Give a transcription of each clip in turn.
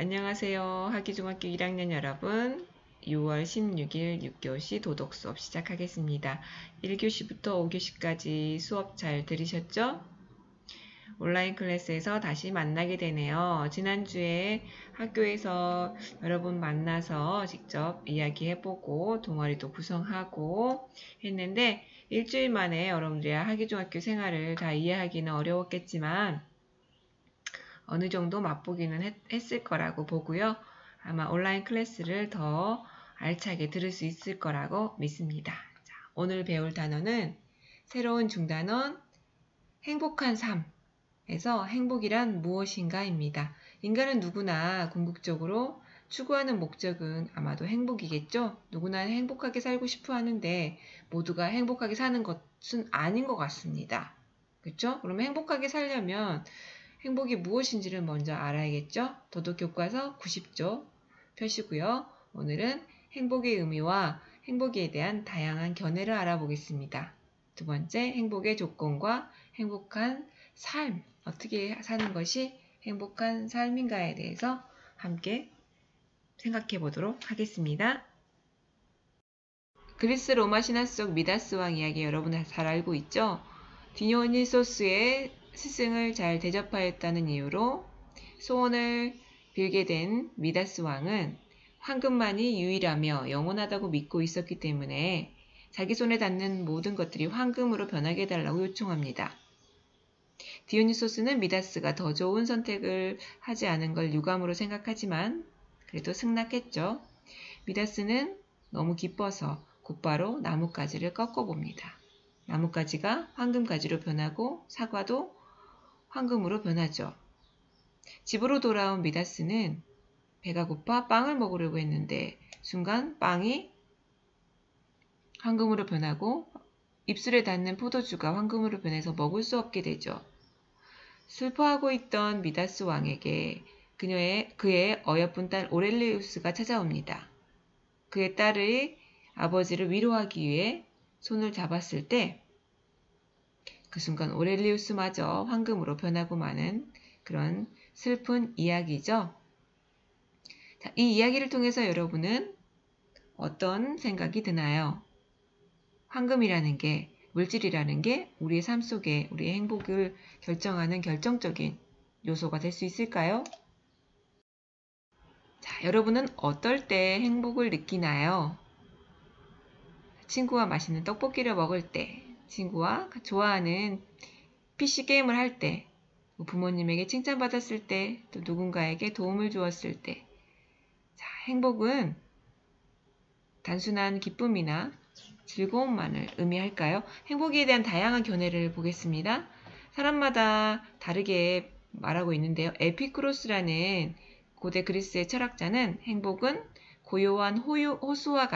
안녕하세요. 하기중학교 1학년 여러분. 6월 16일 6교시 도덕 수업 시작하겠습니다. 1교시부터 5교시까지 수업 잘 들으셨죠? 온라인 클래스에서 다시 만나게 되네요. 지난주에 학교에서 여러분 만나서 직접 이야기해보고 동아리도 구성하고 했는데 일주일 만에 여러분들의 하기중학교 생활을 다 이해하기는 어려웠겠지만 어느 정도 맛보기는 했을 거라고 보고요. 아마 온라인 클래스를 더 알차게 들을 수 있을 거라고 믿습니다. 자, 오늘 배울 단어는 새로운 중단원 행복한 삶에서 행복이란 무엇인가입니다. 인간은 누구나 궁극적으로 추구하는 목적은 아마도 행복이겠죠? 누구나 행복하게 살고 싶어 하는데 모두가 행복하게 사는 것은 아닌 것 같습니다. 그렇죠? 그러면 행복하게 살려면 행복이 무엇인지를 먼저 알아야겠죠? 도덕교과서 90조 펴시고요. 오늘은 행복의 의미와 행복에 대한 다양한 견해를 알아보겠습니다. 두 번째, 행복의 조건과 행복한 삶, 어떻게 사는 것이 행복한 삶인가에 대해서 함께 생각해 보도록 하겠습니다. 그리스 로마 신화 속 미다스 왕 이야기 여러분 잘 알고 있죠? 디오니소스의 스승을 잘 대접하였다는 이유로 소원을 빌게 된 미다스 왕은 황금만이 유일하며 영원하다고 믿고 있었기 때문에 자기 손에 닿는 모든 것들이 황금으로 변하게 해달라고 요청합니다. 디오니소스는 미다스가 더 좋은 선택을 하지 않은 걸 유감으로 생각하지만 그래도 승낙했죠. 미다스는 너무 기뻐서 곧바로 나뭇가지를 꺾어봅니다. 나뭇가지가 황금가지로 변하고 사과도 황금으로 변하죠. 집으로 돌아온 미다스는 배가 고파 빵을 먹으려고 했는데 순간 빵이 황금으로 변하고 입술에 닿는 포도주가 황금으로 변해서 먹을 수 없게 되죠. 슬퍼하고 있던 미다스 왕에게 그의 어여쁜 딸 오렐리우스가 찾아옵니다. 그의 딸의 아버지를 위로하기 위해 손을 잡았을 때 그 순간 오렐리우스마저 황금으로 변하고 마는 그런 슬픈 이야기죠. 자, 이 이야기를 통해서 여러분은 어떤 생각이 드나요? 황금이라는 게, 물질이라는 게 우리의 삶 속에 우리의 행복을 결정하는 결정적인 요소가 될 수 있을까요? 자, 여러분은 어떨 때 행복을 느끼나요? 친구와 맛있는 떡볶이를 먹을 때, 친구와 좋아하는 PC 게임을 할 때, 부모님에게 칭찬받았을 때, 또 누군가에게 도움을 주었을 때. 자, 행복은 단순한 기쁨이나 즐거움만을 의미할까요? 행복에 대한 다양한 견해를 보겠습니다. 사람마다 다르게 말하고 있는데요. 에피쿠로스라는 고대 그리스의 철학자는 행복은 고요한 호수와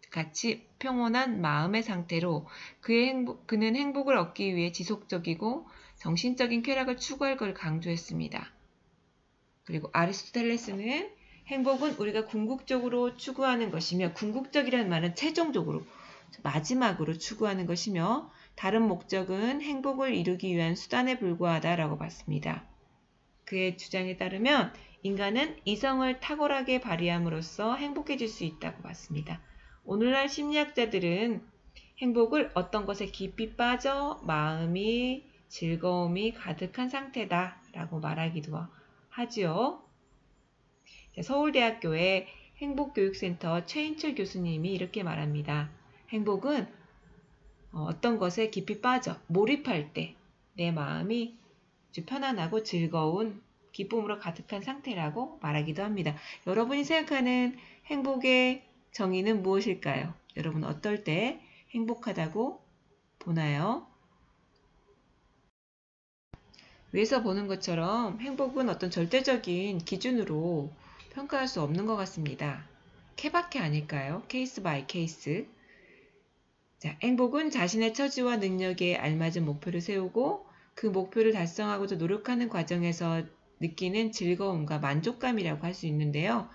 같이 평온한 마음의 상태로 그는 행복을 얻기 위해 지속적이고 정신적인 쾌락을 추구할 걸 강조했습니다. 그리고 아리스토텔레스는 행복은 우리가 궁극적으로 추구하는 것이며 궁극적이라는 말은 최종적으로 마지막으로 추구하는 것이며 다른 목적은 행복을 이루기 위한 수단에 불과하다라고 봤습니다. 그의 주장에 따르면 인간은 이성을 탁월하게 발휘함으로써 행복해질 수 있다고 봤습니다. 오늘날 심리학자들은 행복을 어떤 것에 깊이 빠져 마음이 즐거움이 가득한 상태다라고 말하기도 하지요. 서울대학교의 행복교육센터 최인철 교수님이 이렇게 말합니다. 행복은 어떤 것에 깊이 빠져 몰입할 때 내 마음이 아주 편안하고 즐거운 기쁨으로 가득한 상태라고 말하기도 합니다. 여러분이 생각하는 행복의 정의는 무엇일까요? 여러분 어떨 때 행복하다고 보나요? 위에서 보는 것처럼 행복은 어떤 절대적인 기준으로 평가할 수 없는 것 같습니다. 케바케 아닐까요? 케이스 바이 케이스. 자, 행복은 자신의 처지와 능력에 알맞은 목표를 세우고 그 목표를 달성하고자 노력하는 과정에서 느끼는 즐거움과 만족감이라고 할 수 있는데요.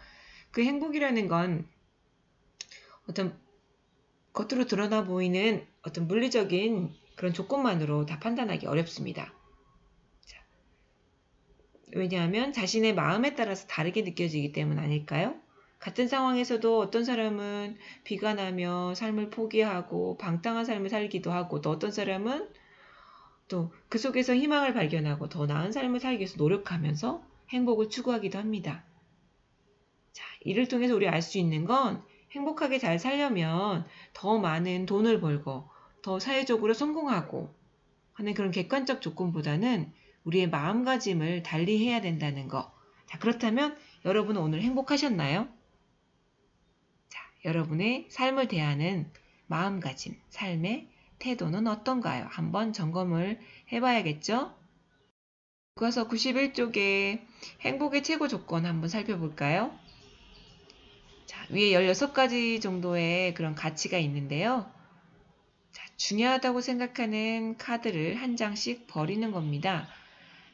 그 행복이라는 건 어떤 겉으로 드러나 보이는 어떤 물리적인 그런 조건만으로 다 판단하기 어렵습니다. 자, 왜냐하면 자신의 마음에 따라서 다르게 느껴지기 때문 아닐까요? 같은 상황에서도 어떤 사람은 비가 나며 삶을 포기하고 방탕한 삶을 살기도 하고, 또 어떤 사람은 또 그 속에서 희망을 발견하고 더 나은 삶을 살기 위해서 노력하면서 행복을 추구하기도 합니다. 자, 이를 통해서 우리 알 수 있는 건 행복하게 잘 살려면 더 많은 돈을 벌고 더 사회적으로 성공하고 하는 그런 객관적 조건보다는 우리의 마음가짐을 달리 해야 된다는 거. 자, 그렇다면 여러분은 오늘 행복하셨나요? 자, 여러분의 삶을 대하는 마음가짐, 삶의 태도는 어떤가요? 한번 점검을 해봐야겠죠? 교과서 91쪽에 행복의 최고 조건 한번 살펴볼까요? 자, 위에 16가지 정도의 그런 가치가 있는데요. 자, 중요하다고 생각하는 카드를 한 장씩 버리는 겁니다.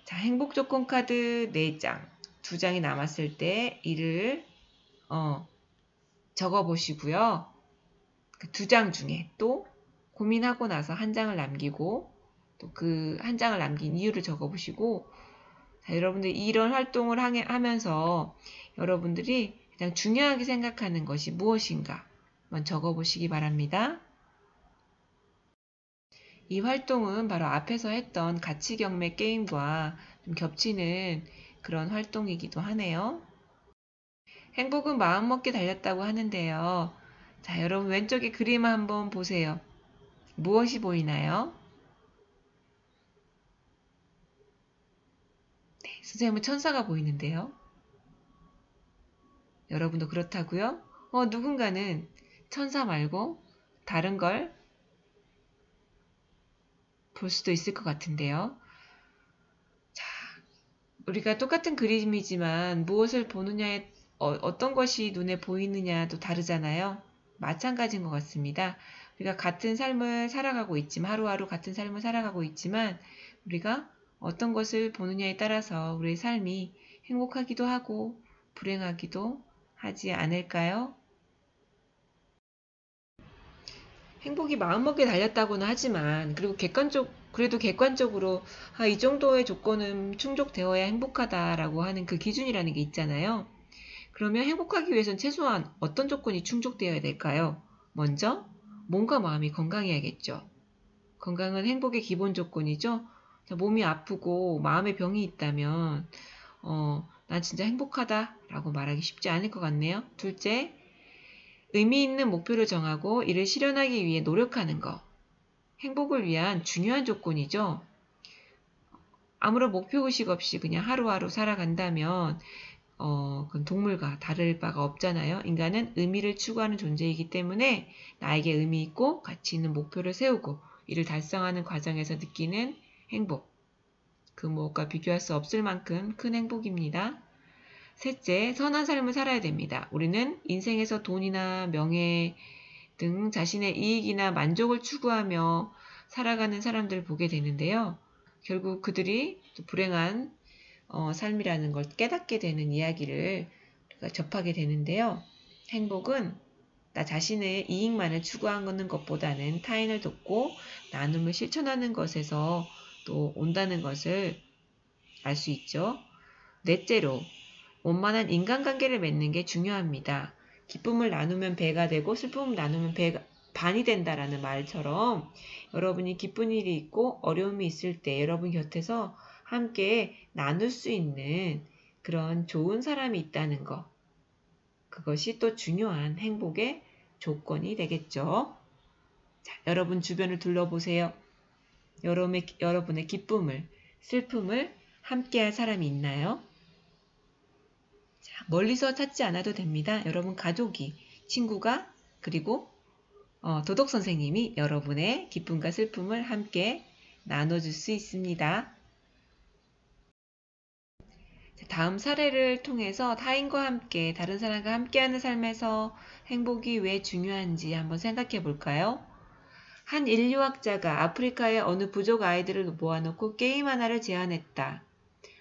자, 행복 조건 카드 4장, 2장이 남았을 때 이를 적어 보시고요. 그 2장 중에 또 고민하고 나서 한 장을 남기고 또 그 한 장을 남긴 이유를 적어 보시고, 자, 여러분들 이런 활동을 하면서 여러분들이 가장 중요하게 생각하는 것이 무엇인가 한번 적어 보시기 바랍니다. 이 활동은 바로 앞에서 했던 가치 경매 게임과 좀 겹치는 그런 활동이기도 하네요. 행복은 마음먹기 달렸다고 하는데요. 자, 여러분 왼쪽에 그림 한번 보세요. 무엇이 보이나요? 네, 선생님은 천사가 보이는데요. 여러분도 그렇다고요? 누군가는 천사 말고 다른 걸 볼 수도 있을 것 같은데요. 자, 우리가 똑같은 그림이지만 무엇을 보느냐에 어떤 것이 눈에 보이느냐도 다르잖아요. 마찬가지인 것 같습니다. 우리가 같은 삶을 살아가고 있지만, 하루하루 같은 삶을 살아가고 있지만 우리가 어떤 것을 보느냐에 따라서 우리의 삶이 행복하기도 하고 불행하기도 하지 않을까요? 행복이 마음먹기에 달렸다고는 하지만, 그리고 그래도 객관적으로 이 정도의 조건은 충족되어야 행복하다라고 하는 그 기준이라는 게 있잖아요. 그러면 행복하기 위해서는 최소한 어떤 조건이 충족되어야 될까요? 먼저 몸과 마음이 건강해야겠죠. 건강은 행복의 기본 조건이죠. 몸이 아프고 마음에 병이 있다면 난 진짜 행복하다라고 말하기 쉽지 않을 것 같네요. 둘째, 의미 있는 목표를 정하고 이를 실현하기 위해 노력하는 것. 행복을 위한 중요한 조건이죠. 아무런 목표의식 없이 그냥 하루하루 살아간다면 그건 동물과 다를 바가 없잖아요. 인간은 의미를 추구하는 존재이기 때문에 나에게 의미 있고 가치 있는 목표를 세우고 이를 달성하는 과정에서 느끼는 행복. 그 무엇과 비교할 수 없을 만큼 큰 행복입니다. 셋째, 선한 삶을 살아야 됩니다. 우리는 인생에서 돈이나 명예 등 자신의 이익이나 만족을 추구하며 살아가는 사람들을 보게 되는데요. 결국 그들이 불행한 삶이라는 걸 깨닫게 되는 이야기를 우리가 접하게 되는데요. 행복은 나 자신의 이익만을 추구하는 것보다는 타인을 돕고 나눔을 실천하는 것에서 또 온다는 것을 알 수 있죠. 넷째로, 원만한 인간관계를 맺는 게 중요합니다. 기쁨을 나누면 배가 되고 슬픔을 나누면 반이 된다라는 말처럼 여러분이 기쁜 일이 있고 어려움이 있을 때 여러분 곁에서 함께 나눌 수 있는 그런 좋은 사람이 있다는 것. 그것이 또 중요한 행복의 조건이 되겠죠. 자, 여러분 주변을 둘러보세요. 여러분의 기쁨을, 슬픔을 함께할 사람이 있나요? 자, 멀리서 찾지 않아도 됩니다. 여러분 가족이, 친구가, 그리고 도덕 선생님이 여러분의 기쁨과 슬픔을 함께 나눠줄 수 있습니다. 다음 사례를 통해서 타인과 함께, 다른 사람과 함께하는 삶에서 행복이 왜 중요한지 한번 생각해 볼까요? 한 인류학자가 아프리카의 어느 부족 아이들을 모아놓고 게임 하나를 제안했다.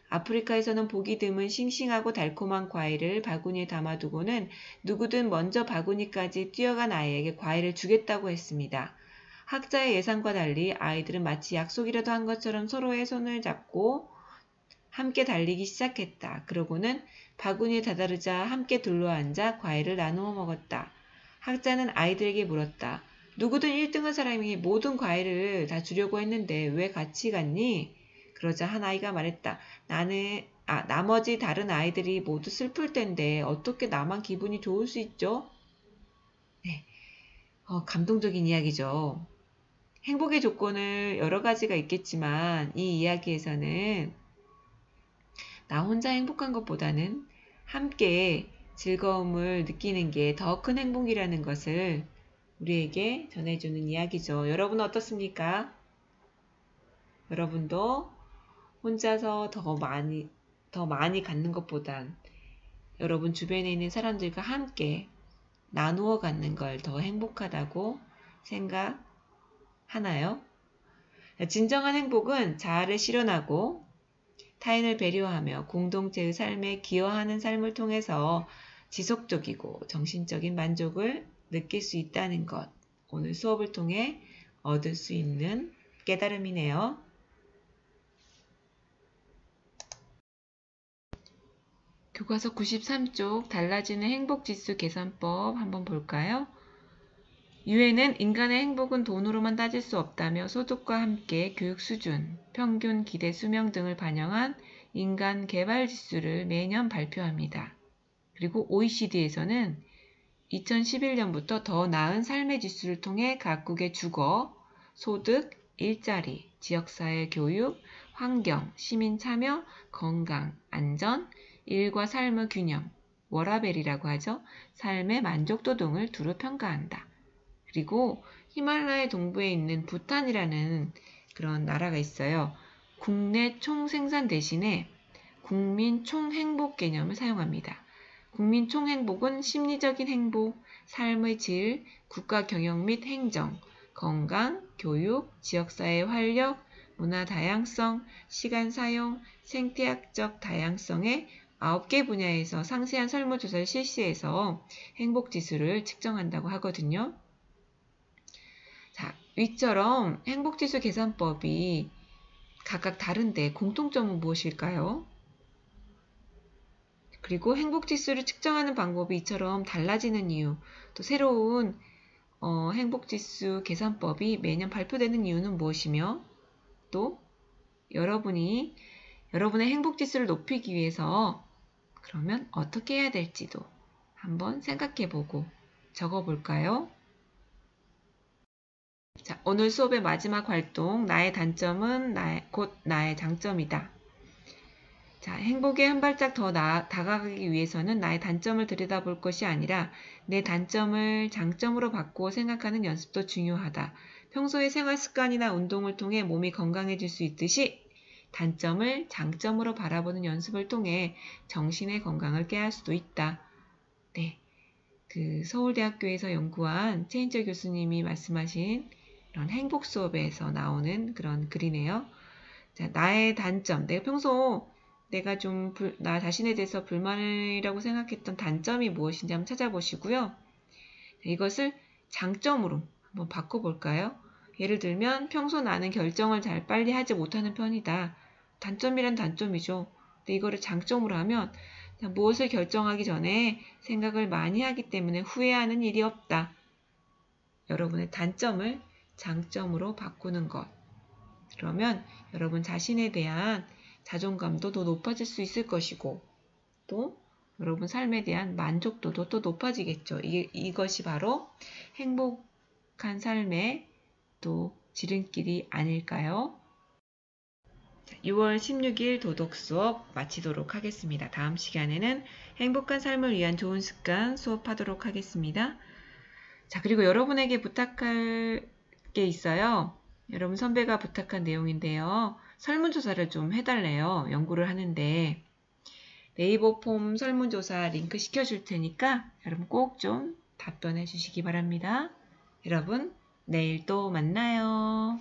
아프리카에서는 보기 드문 싱싱하고 달콤한 과일을 바구니에 담아두고는 누구든 먼저 바구니까지 뛰어간 아이에게 과일을 주겠다고 했습니다. 학자의 예상과 달리 아이들은 마치 약속이라도 한 것처럼 서로의 손을 잡고 함께 달리기 시작했다. 그러고는 바구니에 다다르자 함께 둘러앉아 과일을 나누어 먹었다. 학자는 아이들에게 물었다. 누구든 1등한 사람이 모든 과일을 다 주려고 했는데 왜 같이 갔니? 그러자 한 아이가 말했다. 나머지 다른 아이들이 모두 슬플 텐데 어떻게 나만 기분이 좋을 수 있죠? 네, 감동적인 이야기죠. 행복의 조건을 여러 가지가 있겠지만 이 이야기에서는 나 혼자 행복한 것보다는 함께 즐거움을 느끼는 게 더 큰 행복이라는 것을 우리에게 전해주는 이야기죠. 여러분은 어떻습니까? 여러분도 혼자서 더 많이 갖는 것보단 여러분 주변에 있는 사람들과 함께 나누어 갖는 걸 더 행복하다고 생각하나요? 진정한 행복은 자아를 실현하고 타인을 배려하며 공동체의 삶에 기여하는 삶을 통해서 지속적이고 정신적인 만족을 느낄 수 있다는 것. 오늘 수업을 통해 얻을 수 있는 깨달음이네요. 교과서 93쪽 달라지는 행복지수 계산법 한번 볼까요? 유엔은 인간의 행복은 돈으로만 따질 수 없다며 소득과 함께 교육 수준, 평균 기대 수명 등을 반영한 인간 개발 지수를 매년 발표합니다. 그리고 OECD에서는 2011년부터 더 나은 삶의 지수를 통해 각국의 주거, 소득, 일자리, 지역사회 교육, 환경, 시민 참여, 건강, 안전, 일과 삶의 균형, 워라벨이라고 하죠. 삶의 만족도 등을 두루 평가한다. 그리고 히말라야 동부에 있는 부탄이라는 그런 나라가 있어요. 국내 총생산 대신에 국민 총행복 개념을 사용합니다. 국민 총행복은 심리적인 행복, 삶의 질, 국가 경영 및 행정, 건강, 교육, 지역사회 활력, 문화 다양성, 시간 사용, 생태학적 다양성의 9개 분야에서 상세한 설문조사를 실시해서 행복지수를 측정한다고 하거든요. 자, 위처럼 행복지수 계산법이 각각 다른데 공통점은 무엇일까요? 그리고 행복지수를 측정하는 방법이 이처럼 달라지는 이유, 또 새로운 행복지수 계산법이 매년 발표되는 이유는 무엇이며 또 여러분의 행복지수를 높이기 위해서 그러면 어떻게 해야 될지도 한번 생각해보고 적어볼까요? 자, 오늘 수업의 마지막 활동, 나의 단점은 곧 나의 장점이다. 자, 행복에 한 발짝 더 다가가기 위해서는 나의 단점을 들여다볼 것이 아니라 내 단점을 장점으로 바꾸어 생각하는 연습도 중요하다. 평소의 생활 습관이나 운동을 통해 몸이 건강해질 수 있듯이 단점을 장점으로 바라보는 연습을 통해 정신의 건강을 깨할 수도 있다. 네, 서울대학교에서 연구한 최인철 교수님이 말씀하신 이런 행복 수업에서 나오는 그런 글이네요. 자, 나의 단점, 내가 좀 나 자신에 대해서 불만이라고 생각했던 단점이 무엇인지 한번 찾아보시고요. 이것을 장점으로 한번 바꿔볼까요? 예를 들면 평소 나는 결정을 잘 빨리 하지 못하는 편이다. 단점이란 단점이죠. 근데 이거를 장점으로 하면 무엇을 결정하기 전에 생각을 많이 하기 때문에 후회하는 일이 없다. 여러분의 단점을 장점으로 바꾸는 것. 그러면 여러분 자신에 대한 자존감도 더 높아질 수 있을 것이고 또 여러분 삶에 대한 만족도도 또 높아지겠죠. 이것이 바로 행복한 삶의 또 지름길이 아닐까요? 6월 16일 도덕 수업 마치도록 하겠습니다. 다음 시간에는 행복한 삶을 위한 좋은 습관 수업하도록 하겠습니다. 자, 그리고 여러분에게 부탁할 게 있어요. 여러분 선배가 부탁한 내용인데요. 설문조사를 좀 해달래요. 연구를 하는데 네이버 폼 설문조사 링크 시켜줄 테니까 여러분 꼭 좀 답변해 주시기 바랍니다. 여러분 내일 또 만나요.